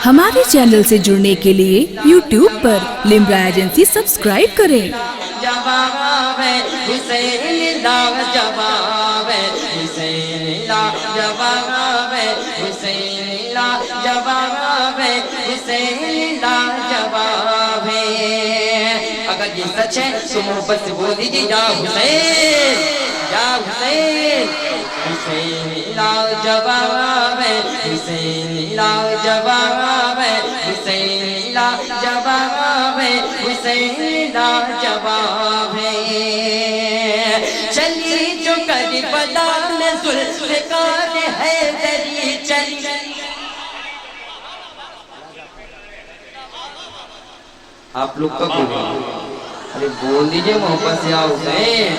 ہمارے چینل سے جڑنے کے لیے یوٹیوب پر لمرا ایجنسی سبسکرائب کریں۔ جواب ہے حسین لا جواب ہے حسین لا جواب ہے حسین لا جواب ہے حسین لا جواب ہے۔ اگر یہ سچ ہے تو محبت سے بول دیجیے یا حسین یا حسین۔ حسین لا جواب ہے حسین لا جواب ہے حسین لا جواب ہے حسین لا جواب ہے۔ چلی جو کربلا میں ذوالفقار حیدری چلی۔ آپ لوگ کا بول رہے ہیں، ارے بول دیجئے محبت سے آؤ حسین۔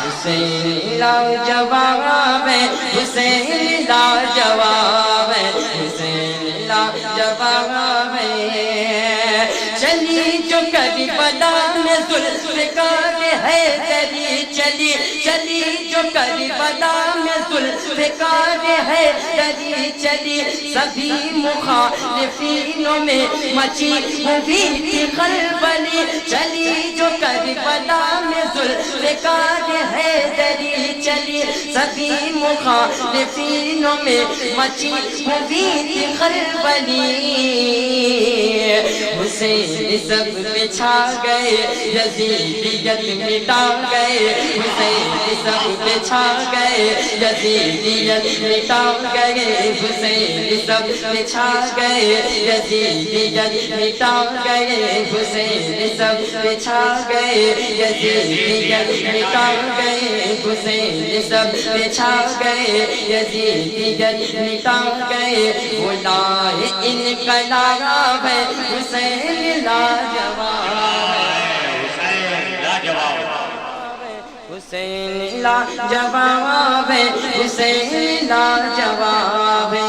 حسین لا جواب ہے حسین لا جواب ہے حسین لا جواب ہے۔ چلی جو کربلا میں ذوالفقار حیدری چلی، چلی جو کربلا میں ذوالفقار حیدری چلی، سبھی مخالفینوں میں مچی ہوئی تھی خلبلی۔ چلی جو کربلا میں ذوالفقار حیدری چلی، سبھی مخالفینوں میں مچی ہوئی تھی خلبلی۔ حسین سب پہ چھا گئے یزیدیت مٹا گئے، حسین سب پہ چھا گئے یزیدیت مٹا گئے، حسین سب پہ چھا گئے یزیدیت مٹا گئے، حسین سب پہ چھا گئے یزیدیت مٹا گئے، حسین سب پہ چھا گئے یزیدیت مٹا گئے۔ وہ لائے انقلاب ہے حسین لا جواب ہے حسین لا جواب ہے حسین لا جواب ہے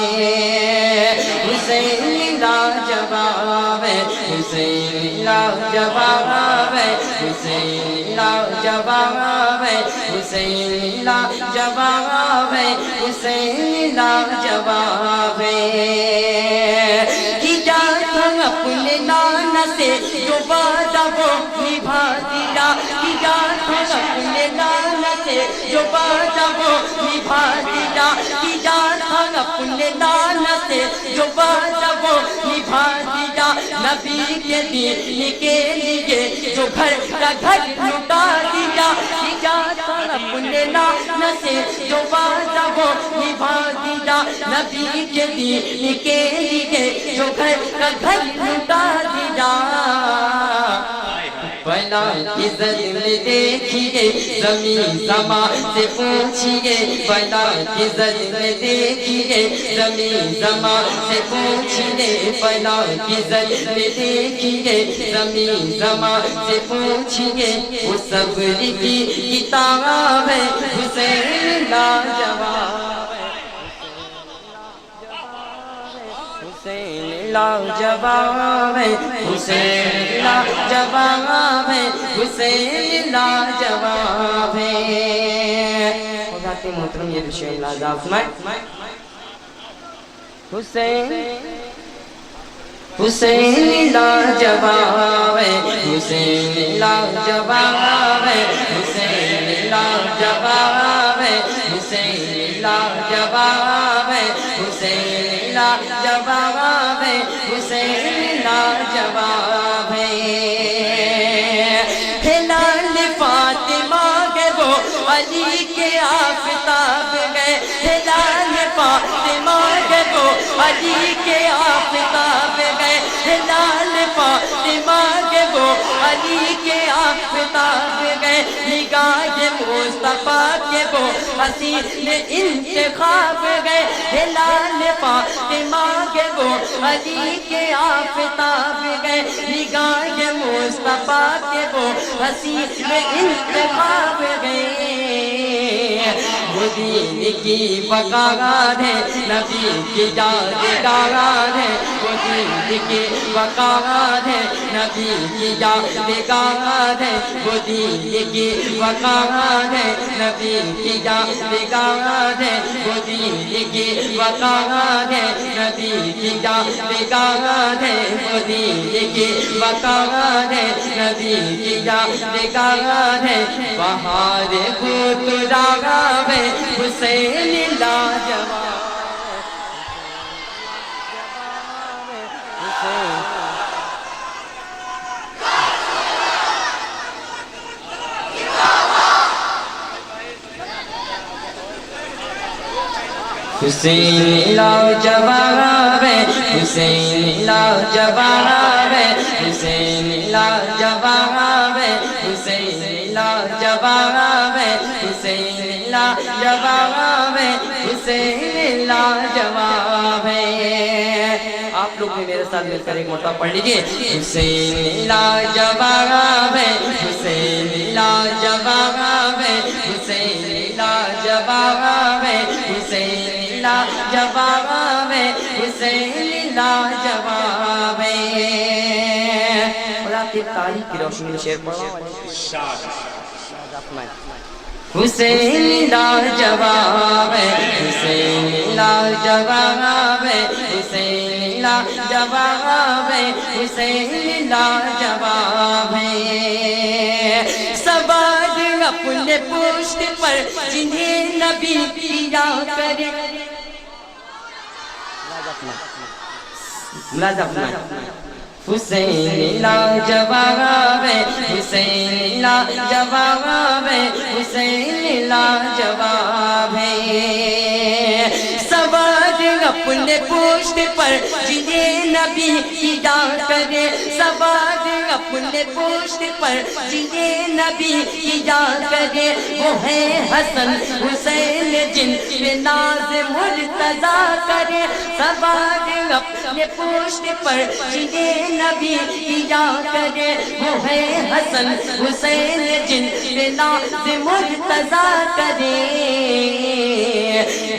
حسین لا جواب ہے حسین لا جواب ہے حسین لا جواب ہے حسین لا جواب ہے حسین لا جواب ہے۔ اپنے نانا سے جو وعدہ وہ نبھا دیا، کیا تھا اپنے نانا سے جو وعدہ وہ نبھا دیا، کیا تھا اپنے نانا سے جو وعدہ وہ نبھا دیا، نبی کے دین کے لیے جو گھر کا گھر لٹا دیا، کیا تھا اپنے نانا سے جو وعدہ وہ نبھا دیا، نبی کے دین کے لیے جو گھر کا گھر لٹا دیا۔ بنا کی زد میں دیکھیے زمین سما سے پوچھیے، بنا کی زد میں دیکھیے زمین سما سے پوچھیے، بنا کی زد میں دیکھیے زمین سما سے پوچھیے، وہ صبر کی کتاب ہے حسین لا جواب ہے حسین لا جواب ہے حسین لا جواب ہے حسین لا جواب ہے۔ حضرات محترم یہ دشمن لازاب سنائیں۔ حسین حسین لا جواب ہے حسین لا جواب ہے حسین لا جواب ہے حسین لا جواب ہے حسین لا جواب ہے حسین لا جواب ہے۔ ہلال فاطمہ گئے وہ علی کے آفتاب گئے، ہلال فاطمہ گئے وہ علی کے آفتاب گئے، ہلال فاطمہ گئے وہ علی کے آفتاب گئے، نگاہ مصطفیٰ کے وہ حسین انتخاب گئے، ہلال فاطمہ کے وہ علی کے آفتاب گئے، نگاہ مصطفیٰ کے وہ حسین انتخاب گئے۔ وہ دین کی بقاگار ہے، نبی کی یادگار ہے، وہ وجود کی وقار ہے نبی کی یادگار ہے وہ دین کی وقار ہے نبی کی یادگار ہے وہ دین کی وقار ہے نبی کی یادگار ہے وہ دین کی وقار ہے نبی کی یادگار ہے بہار خود راغب ہے حسین لاجواب حسین لاجواب ہے حسین لاجواب ہے حسین لاجواب ہے حسین لاجواب ہے حسین لاجواب ہے حسین لاجواب ہے آپ لوگ بھی میرے ساتھ مل کر ایک مرتبہ پڑھ لیجئے حسین لاجواب ہے حسین لاجواب ہے حسین لاجواب ہے حسین لاجواب ہے حسین لاجواب ہے اور آپ کی تاریخ کی روشنی میں شعر پڑھا حسین لاجواب ہے حسین لاجواب ہے حسین لاجواب ہے حسین لاجواب ہے سواد اپنے پشت پر جنہیں نبی کیا کرے حسین لاجواب ہے حسین لاجواب ہے حسین لاجواب ہے سواد اپنے پشت پر جنہیں نبی کیا کرے سواد اپنے پشت پر جنہیں نبی کیا کرے وہ ہے حسن حسین جن پہ ناز مرتضیٰ کرے سواد اپنے پشت پر جنہیں نبی کیا کرے وہ ہے حسن حسین جن پہ ناز مرتضیٰ کرے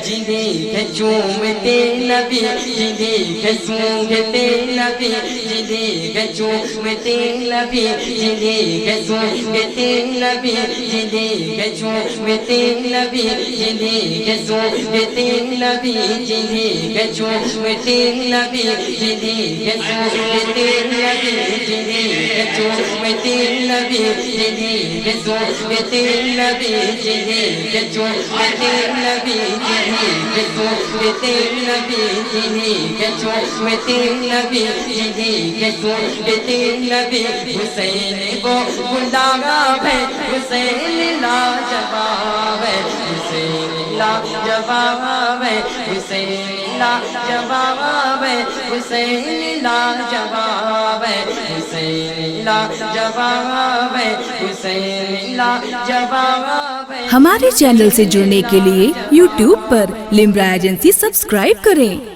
جنہیں چومتے نبی جنہیں سونگتے نبی جنہیں چومتے نبی جنہیں سونگتے نبی جنہیں چومتے نبی جنہیں سونگتے نبی جنہیں چومتے نبی جنہیں سونگتے نبی جنہیں چومتے نبی جنہیں سونگتے نبی جنہیں چومتے نبی جنہیں سونگتے نبی جنہیں چومتے نبی جنہیں سونگتے نبی حسین کو گلاب ہے حسین لاجواب ہے حسین لاجواب ہے حسین لاجواب ہے حسین لاجواب ہے حسین لاجواب ہے حسین لاجواب ہے ہمارے چینل سے جڑنے کے لیے YouTube پر لمبرا ایجنسی سبسکرائب کریں